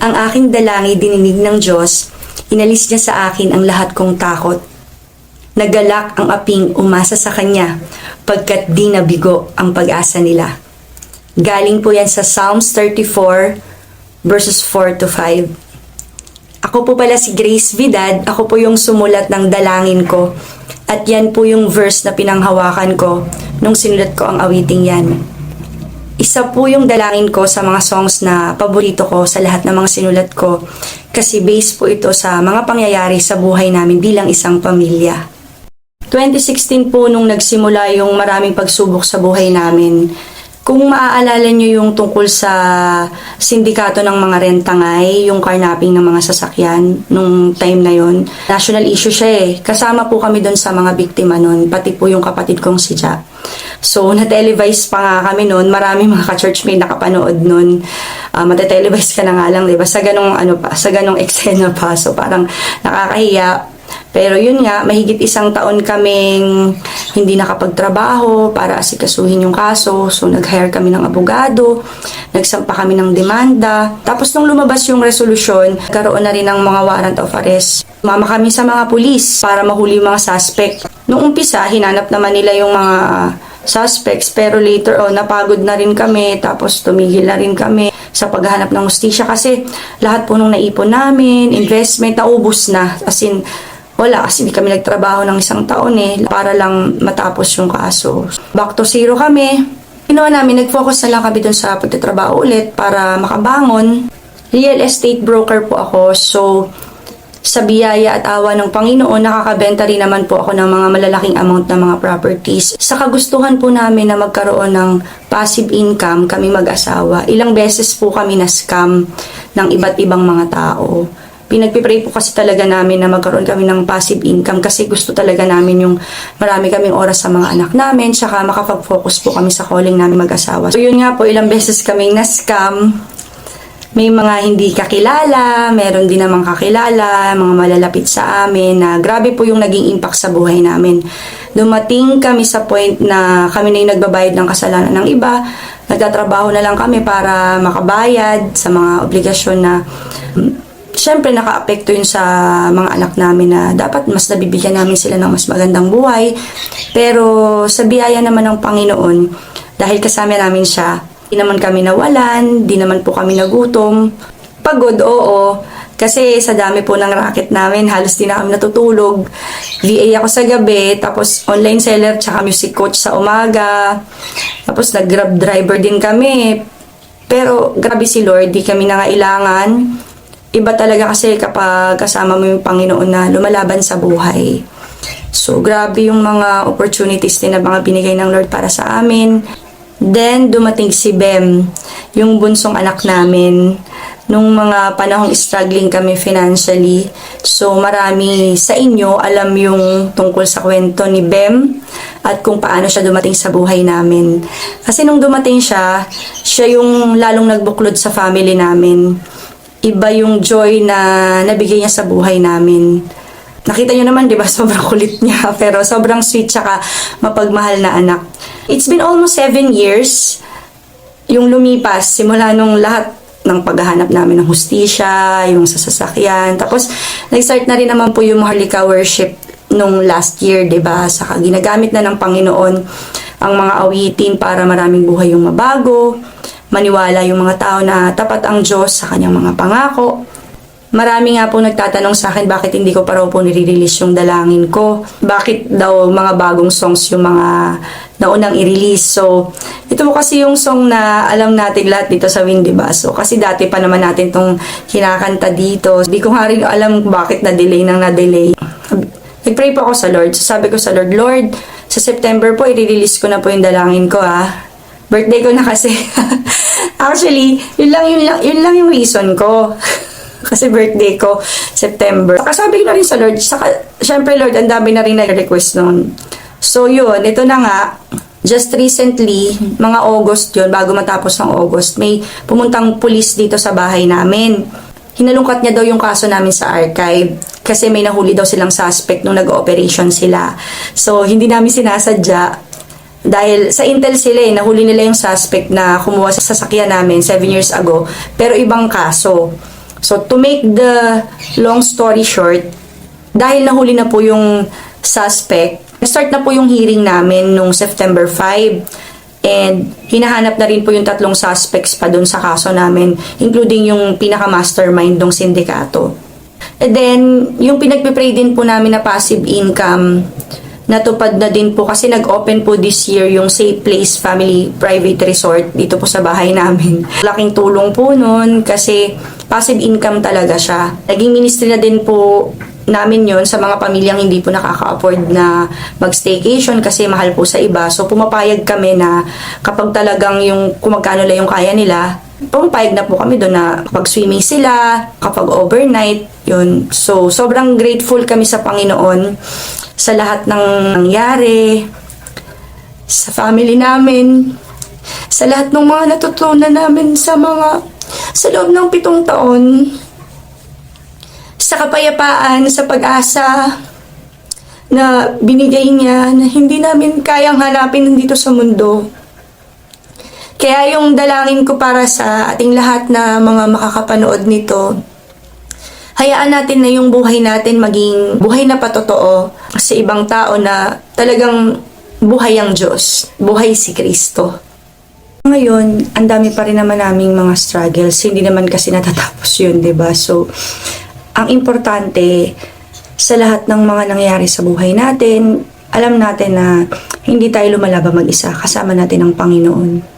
Ang aking dalangin dininig ng Diyos, inalis niya sa akin ang lahat kong takot. Nagalak ang aping umasa sa Kanya, pagkat di nabigo ang pag-asa nila. Galing po yan sa Psalms 34, verses 4 to 5. Ako po pala si Grace Vidad, ako po yung sumulat ng dalangin ko. At yan po yung verse na pinanghawakan ko nung sinulat ko ang awiting yan. Isa po yung dalangin ko sa mga songs na paborito ko sa lahat ng mga sinulat ko kasi based po ito sa mga pangyayari sa buhay namin bilang isang pamilya. 2016 po nung nagsimula yung maraming pagsubok sa buhay namin. Kung maaalala nyo yung tungkol sa sindikato ng mga rentangay, yung carnapping ng mga sasakyan nung time na yon, national issue siya eh. Kasama po kami doon sa mga biktima nun, pati po yung kapatid kong si Ja. So, na-televise pa nga kami noon. Maraming mga ka-churchmate nakapanood noon. Mate-televise ka na nga lang, diba? Sa ganong eksena pa. So, parang nakakahiya. Pero yun nga, mahigit isang taon kaming hindi nakapagtrabaho para asikasuhin yung kaso. So, nag-hire kami ng abogado, nagsampa kami ng demanda. Tapos nung lumabas yung resolusyon, karoon na rin ng mga warrant of arrest. Mama kami sa mga pulis para mahuli yung mga suspect. Nung umpisa, hinanap naman nila yung mga suspects, pero later on, napagod na rin kami, tapos tumigil na rin kami sa paghahanap ng hustisya kasi lahat po nung naipon namin, investment, naubos na. As in, wala kasi hindi kami nagtrabaho ng isang taon para lang matapos yung kaso. Back to zero kami. Ginawa namin, nag-focus na lang kami dun sa pagtatrabaho ulit para makabangon. Real estate broker po ako, so sa biyaya at awa ng Panginoon, nakakabenta rin naman po ako ng mga malalaking amount ng mga properties. Sa kagustuhan po namin na magkaroon ng passive income, kami mag-asawa, ilang beses po kami na-scam ng iba't ibang mga tao. Pinagpipray po kasi talaga namin na magkaroon kami ng passive income kasi gusto talaga namin yung marami kaming oras sa mga anak namin, tsaka makapag-focus po kami sa calling namin mag-asawa. So yun nga po, ilang beses kaming na-scam. May mga hindi kakilala, meron din namang kakilala, mga malalapit sa amin na grabe po yung naging impact sa buhay namin. Dumating kami sa point na kami na yung nagbabayad ng kasalanan ng iba, nagtatrabaho na lang kami para makabayad sa mga obligasyon na syempre naka-apekto yun sa mga anak namin na dapat mas nabibigyan namin sila ng mas magandang buhay. Pero sa biyaya naman ng Panginoon, dahil kasama namin siya, di naman kami nawalan, di naman po kami nagutom. Pagod, oo. Kasi sa dami po ng racket namin, halos di na kami natutulog. VA ako sa gabi, tapos online seller, tsaka music coach sa umaga. Tapos nag-grab driver din kami. Pero grabe si Lord, di kami nangailangan. Iba talaga kasi kapag kasama mo yung Panginoon na lumalaban sa buhay. So, grabe yung mga opportunities din na mga binigay ng Lord para sa amin. Then, dumating si Bem, yung bunsong anak namin. Nung mga panahong struggling kami financially. So, marami sa inyo alam yung tungkol sa kwento ni Bem at kung paano siya dumating sa buhay namin. Kasi nung dumating siya yung lalong nagbuklod sa family namin. Iba yung joy na nabigay niya sa buhay namin. Nakita niyo naman, di ba? Sobrang kulit niya. Pero sobrang sweet tsaka mapagmahal na anak. It's been almost 7 years yung lumipas. Simula nung lahat ng paghahanap namin ng hustisya, yung sa sasakyan. Tapos, nag-start na rin naman po yung Maharlika worship nung last year, di ba? Saka ginagamit na ng Panginoon ang mga awitin para maraming buhay yung mabago. Maniwala yung mga tao na tapat ang Diyos sa kanyang mga pangako. Marami nga po nagtatanong sa akin bakit hindi ko pa raw po nire-release yung dalangin ko. Bakit daw mga bagong songs yung mga naunang i-release. So, ito po kasi yung song na alam natin lahat dito sa Win, diba? So, kasi dati pa naman natin tong kinakanta dito. Hindi ko nga rin alam bakit na-delay nang na-delay. Nag-pray po ako sa Lord. So, sabi ko sa Lord, Lord, sa September po, i-release ko na po yung dalangin ko, ha. Birthday ko na kasi. Actually, yun lang yung reason ko. Kasi birthday ko, September. Saka sabi ko na rin sa Lord, syempre Lord, ang dami na rin na-request noon. So yun, ito na nga, just recently, mga August yun, bago matapos ng August, may pumuntang pulis dito sa bahay namin. Hinalungkat niya daw yung kaso namin sa archive. Kasi may nahuli daw silang suspect nung nag-operation sila. So, hindi namin sinasadya. Dahil sa intel sila nahuli nila yung suspect na kumuha sa sasakyan namin 7 years ago. Pero ibang kaso. So, to make the long story short, dahil nahuli na po yung suspect, start na po yung hearing namin nung September 5. And hinahanap na rin po yung 3 suspects pa dun sa kaso namin, including yung pinaka-mastermind ng sindikato. And then, yung pinagpipray din po namin na passive income, natupad na din po kasi nag-open po this year yung Safe Place Family Private Resort dito po sa bahay namin. Laking tulong po nun kasi passive income talaga siya. Naging ministry na din po namin yon sa mga pamilyang hindi po nakaka-afford na mag-staycation kasi mahal po sa iba. So, pumapayag kami na kapag talagang yung kung magkano lang yung kaya nila, pumapayag na po kami doon na kapag swimming sila, kapag overnight, yun. So, sobrang grateful kami sa Panginoon sa lahat ng nangyari, sa family namin, sa lahat ng mga natutunan namin sa loob ng 7 taon, sa kapayapaan, sa pag-asa na binigay niya na hindi namin kayang hanapin dito sa mundo. Kaya yung dalangin ko para sa ating lahat na mga makakapanood nito, hayaan natin na yung buhay natin maging buhay na patotoo sa ibang tao na talagang buhay ang Diyos, buhay si Kristo. Ngayon, ang dami pa rin naman naming mga struggles, hindi naman kasi natatapos yun, diba? So, ang importante sa lahat ng mga nangyayari sa buhay natin, alam natin na hindi tayo lumalaba mag-isa, kasama natin ang Panginoon.